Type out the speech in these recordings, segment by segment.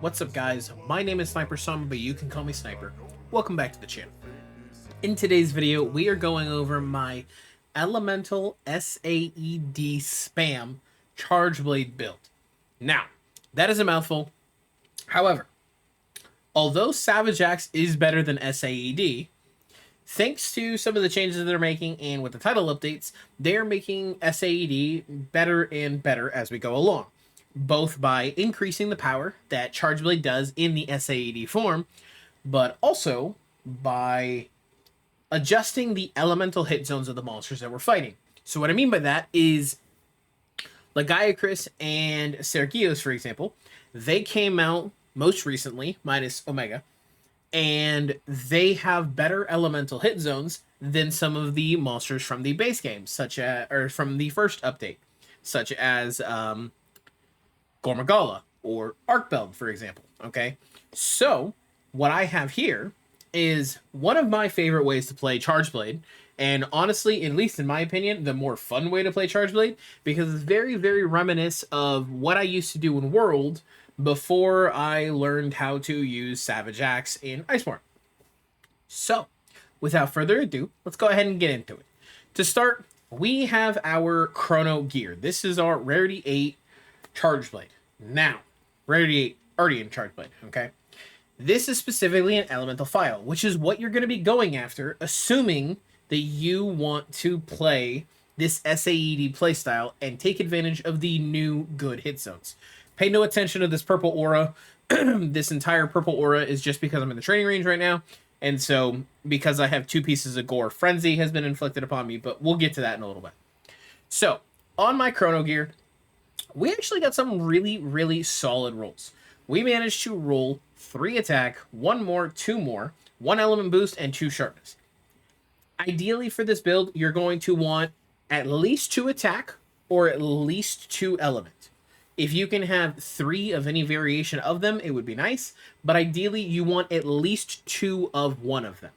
What's up guys, my name is SnyperSama, but you can call me Sniper. Welcome back to the channel. In today's video, we are going over my Elemental SAED Spam Charge Blade build. Now, that is a mouthful. However, although Savage Axe is better than SAED, thanks to some of the changes that they're making and with the title updates, they are making SAED better and better as we go along. Both by increasing the power that Charge Blade does in the SAED form, but also by adjusting the elemental hit zones of the monsters that we're fighting. So what I mean by that is Lagiacrus and Sergios, for example, they came out most recently, minus Omega, and they have better elemental hit zones than some of the monsters from the base game, such as, or from the first update, such as Gormagala or Arcbeld, for example. Okay, so what I have here is one of my favorite ways to play Charge Blade, and honestly, at least in my opinion, the more fun way to play Charge Blade, because it's very, very reminiscent of what I used to do in World before I learned how to use Savage Axe in Iceborne. So, without further ado, let's go ahead and get into it. To start, we have our Chrono Gear. This is our Rarity 8 Charge Blade. Now, Rarity 8 already in Charge Blade, okay? This is specifically an elemental phial, which is what you're going to be going after, assuming that you want to play this SAED playstyle and take advantage of the new good hit zones. Pay no attention to this purple aura. This entire purple aura is just because I'm in the training range right now, and so because I have 2 pieces of gore, Frenzy has been inflicted upon me, but we'll get to that in a little bit. So, on my Chrono Gear, we actually got some really, really solid rolls. We managed to roll 3 attack, 1 more, 2 more, 1 element boost, and 2 sharpness. Ideally for this build, you're going to want at least 2 attack or at least 2 element. If you can have 3 of any variation of them, it would be nice, but ideally you want at least 2 of one of them.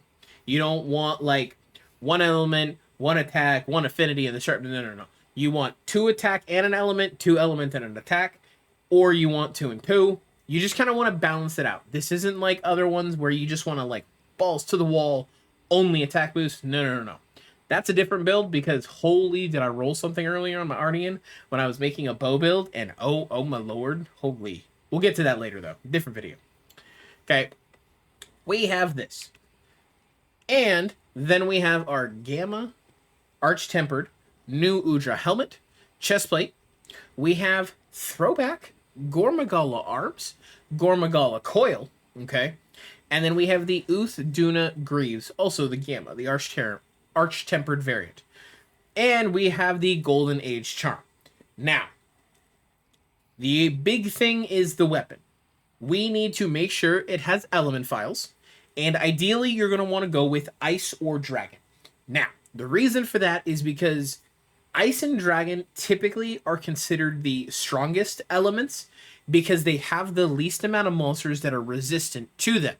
You don't want like 1 element, 1 attack, 1 affinity, and the sharpness. No. You want 2 attack and an element, 2 element and an attack, or you want 2 and 2. You just kind of want to balance it out. This isn't like other ones where you just want to like balls to the wall, only attack boost. No. That's a different build, because holy, did I roll something earlier on my Arnian when I was making a bow build, and oh my lord, holy. We'll get to that later though, different video. Okay, we have this. And then we have our Gamma Arch-Tempered new Udra helmet, chestplate. We have throwback Gormagala arms, Gormagala coil, okay? And then we have the Duna Greaves, also the Gamma, the Arch-Tempered variant. And we have the Golden Age Charm. Now, the big thing is the weapon. We need to make sure it has element phials, and ideally you're going to want to go with Ice or Dragon. Now, the reason for that is because Ice and Dragon typically are considered the strongest elements because they have the least amount of monsters that are resistant to them.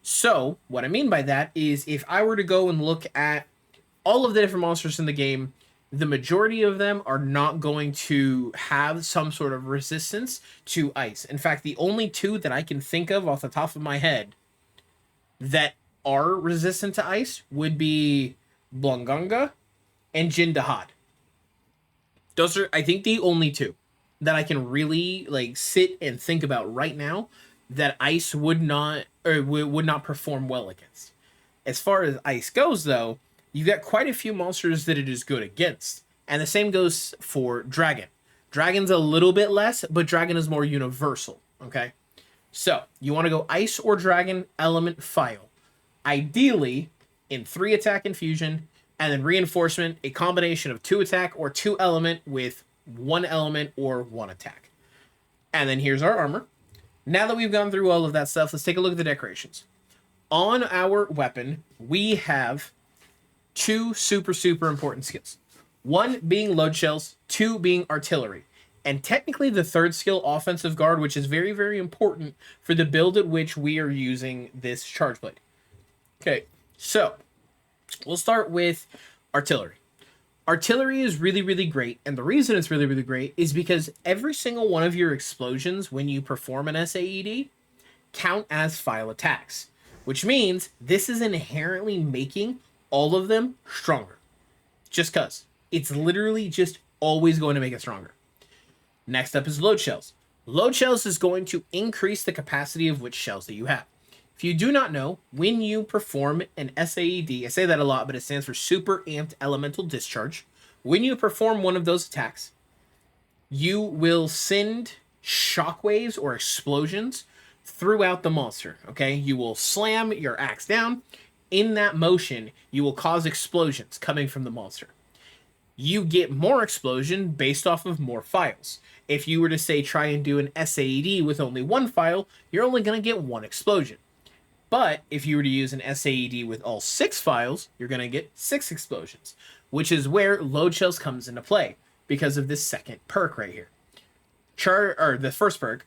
So, what I mean by that is if I were to go and look at all of the different monsters in the game, the majority of them are not going to have some sort of resistance to ice. In fact, the only 2 that I can think of off the top of my head that are resistant to ice would be Blungunga and Jindahad. Those are, I think, the only 2 that I can really like sit and think about right now that ice would not, or would not perform well against. As far as ice goes, though, you've got quite a few monsters that it is good against, and the same goes for Dragon. Dragon's a little bit less, but Dragon is more universal. Okay, so you want to go Ice or Dragon element phial, ideally in 3 attack infusion. And then reinforcement, a combination of 2 attack or 2 element with 1 element or 1 attack. And then here's our armor. Now that we've gone through all of that stuff, let's take a look at the decorations. On our weapon, we have 2 super important skills. 1 being load shells, 2 being artillery. And technically the 3rd skill, offensive guard, which is very, very important for the build at which we are using this Charge Blade. Okay, so we'll start with artillery. Artillery is really, really great, and the reason it's really, really great is because every single one of your explosions when you perform an SAED count as phial attacks, which means this is inherently making all of them stronger. Just cuz. It's literally just always going to make it stronger. Next up is load shells. Load shells is going to increase the capacity of which shells that you have. If you do not know, when you perform an SAED, I say that a lot, but it stands for Super Amped Elemental Discharge. When you perform one of those attacks, you will send shockwaves or explosions throughout the monster, okay? You will slam your axe down. In that motion, you will cause explosions coming from the monster. You get more explosion based off of more phials. If you were to say try and do an SAED with only one phial, you're only going to get one explosion. But if you were to use an SAED with all 6 phials, you're going to get 6 explosions, which is where load shells comes into play because of this second perk right here. The first perk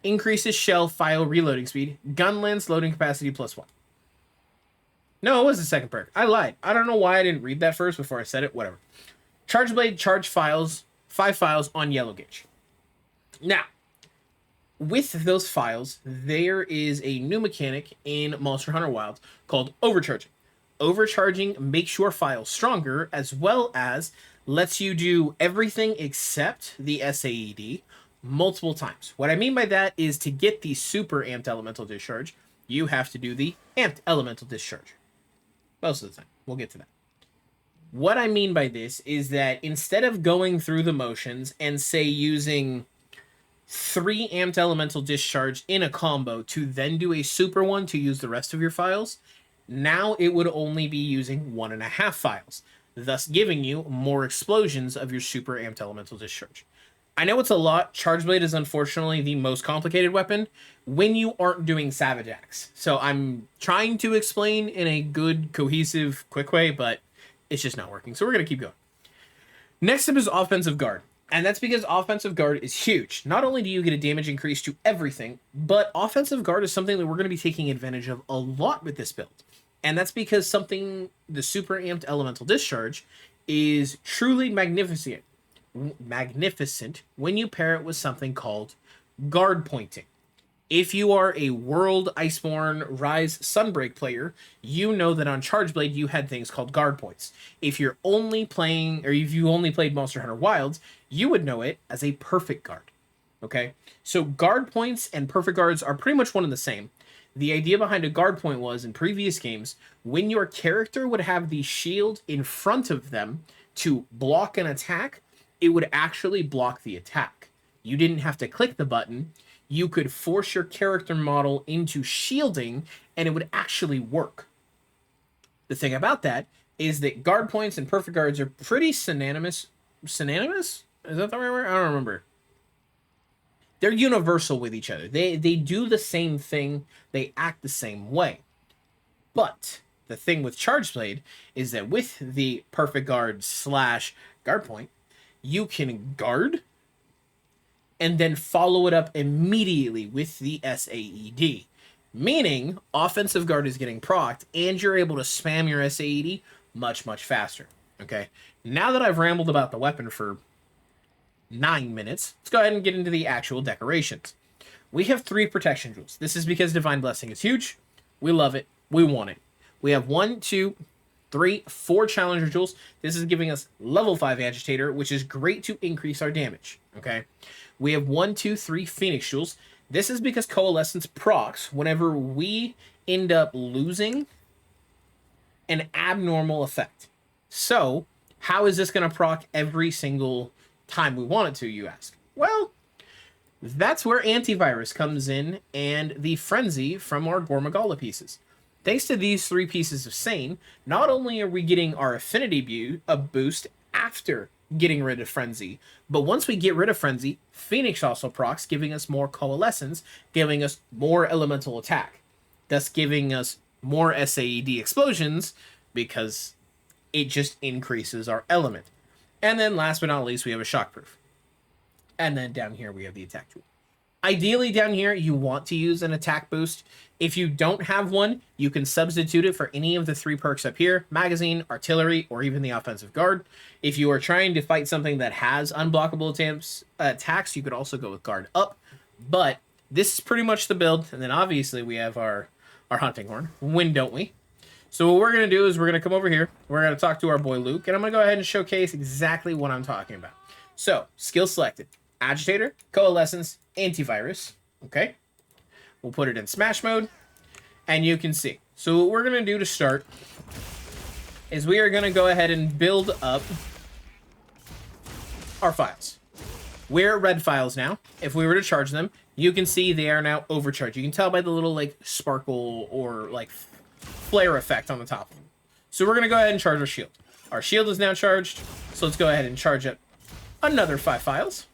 increases shell phial reloading speed, gun length loading capacity +1. No, it was the second perk. I lied. I don't know why I didn't read that first before I said it. Whatever. Charge Blade charge phials, 5 phials on yellow gauge. Now, with those phials, there is a new mechanic in Monster Hunter Wilds called overcharging. Overcharging makes your phials stronger, as well as lets you do everything except the SAED multiple times. What I mean by that is to get the super amped elemental discharge, you have to do the amped elemental discharge. Most of the time. We'll get to that. What I mean by this is that instead of going through the motions and, say, using 3 amped elemental discharge in a combo to then do a super one to use the rest of your phials, now it would only be using 1.5 phials, thus giving you more explosions of your super amped elemental discharge. I know it's a lot. Charge Blade is unfortunately the most complicated weapon when you aren't doing Savage Axe. So I'm trying to explain in a good, cohesive, quick way, but it's just not working. So we're going to keep going. Next up is Offensive Guard. And that's because Offensive Guard is huge. Not only do you get a damage increase to everything, but Offensive Guard is something that we're going to be taking advantage of a lot with this build. And that's because the super amped elemental discharge is truly magnificent when you pair it with something called guard pointing. If you are a World Iceborne Rise Sunbreak player, you know that on Charge Blade you had things called guard points. If you're only playing, or if you only played Monster Hunter Wilds, you would know it as a perfect guard. Okay? So guard points and perfect guards are pretty much one and the same. The idea behind a guard point was, in previous games, when your character would have the shield in front of them to block an attack, it would actually block the attack. You didn't have to click the button. You could force your character model into shielding, and it would actually work. The thing about that is that guard points and perfect guards are pretty synonymous. Synonymous? Is that the right word? I don't remember. They're universal with each other. They do the same thing. They act the same way. But the thing with Charge Blade is that with the perfect guard / guard point, you can guard and then follow it up immediately with the SAED. Meaning, Offensive Guard is getting procced, and you're able to spam your SAED much, much faster. Okay? Now that I've rambled about the weapon for 9 minutes, let's go ahead and get into the actual decorations. We have 3 protection jewels. This is because Divine Blessing is huge. We love it. We want it. We have 1, 2, 3, 4 Challenger jewels. This is giving us level 5 Agitator, which is great to increase our damage. Okay? We have 1, 2, 3 Phoenix jewels. This is because Coalescence procs whenever we end up losing an abnormal effect. So, how is this going to proc every single time we want it to, you ask? Well, that's where Antivirus comes in and the Frenzy from our Gormagala pieces. Thanks to these 3 pieces of Sane, not only are we getting our affinity boost after getting rid of Frenzy, but once we get rid of Frenzy, Phoenix also procs, giving us more Coalescence, giving us more elemental attack, thus giving us more SAED explosions because it just increases our element. And then last but not least, we have a Shockproof. And then down here we have the attack tool. Ideally down here, you want to use an attack boost. If you don't have one, you can substitute it for any of the 3 perks up here: magazine, artillery, or even the offensive guard. If you are trying to fight something that has unblockable attacks, you could also go with guard up. But this is pretty much the build. And then obviously we have our hunting horn. When don't we? So what we're going to do is we're going to come over here. We're going to talk to our boy Luke. And I'm going to go ahead and showcase exactly what I'm talking about. So, skill selected: agitator, coalescence, antivirus. Okay. We'll put it in smash mode. And you can see. So what we're going to do to start is we are going to go ahead and build up our phials. We're at red phials now. If we were to charge them, you can see they are now overcharged. You can tell by the little like sparkle or like flare effect on the top of them. So we're going to go ahead and charge our shield. Our shield is now charged. So let's go ahead and charge up another 5 phials.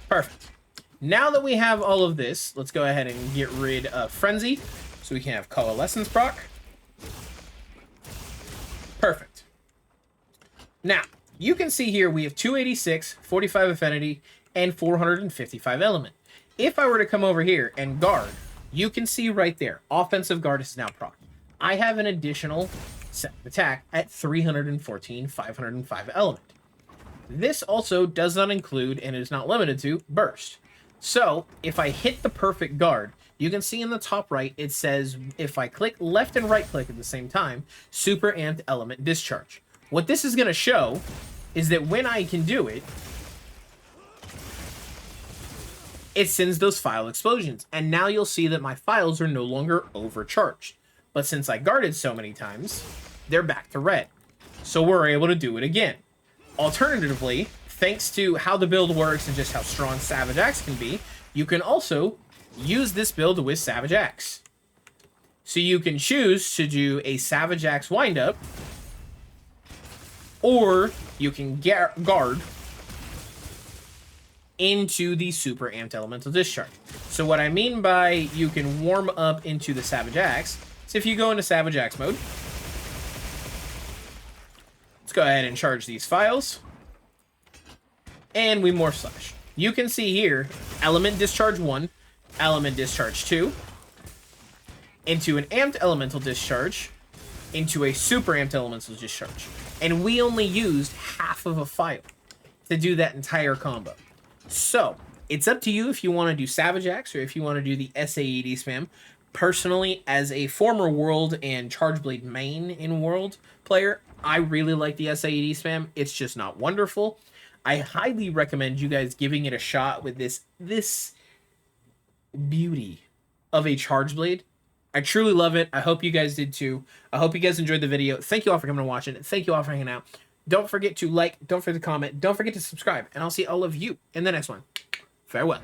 Perfect. Now that we have all of this, let's go ahead and get rid of Frenzy, so we can have Coalescence proc. Perfect. Now, you can see here we have 286, 45 affinity, and 455 element. If I were to come over here and guard, you can see right there, offensive guard is now proc. I have an additional set attack at 314, 505 element. This also does not include, and is not limited to, burst. So, if I hit the perfect guard, you can see in the top right, it says, if I click left and right click at the same time, super amped element discharge. What this is going to show is that when I can do it, it sends those phial explosions. And now you'll see that my phials are no longer overcharged. But since I guarded so many times, they're back to red. So we're able to do it again. Alternatively, thanks to how the build works and just how strong Savage Axe can be, you can also use this build with Savage Axe. So you can choose to do a Savage Axe windup, or you can guard into the super amped elemental discharge. So what I mean by you can warm up into the Savage Axe is if you go into Savage Axe mode. Let's go ahead and charge these phials. And we morph slash. You can see here, element discharge 1, element discharge 2, into an amped elemental discharge, into a super amped elemental discharge. And we only used half of a phial to do that entire combo. So, it's up to you if you want to do Savage Axe or if you want to do the SAED spam. Personally, as a former World and Charge Blade main in World player, I really like the SAED spam. It's just not wonderful. I highly recommend you guys giving it a shot with this beauty of a Charge Blade. I truly love it. I hope you guys did too. I hope you guys enjoyed the video. Thank you all for coming and watching. Thank you all for hanging out. Don't forget to like, don't forget to comment, don't forget to subscribe, and I'll see all of you in the next one. Farewell.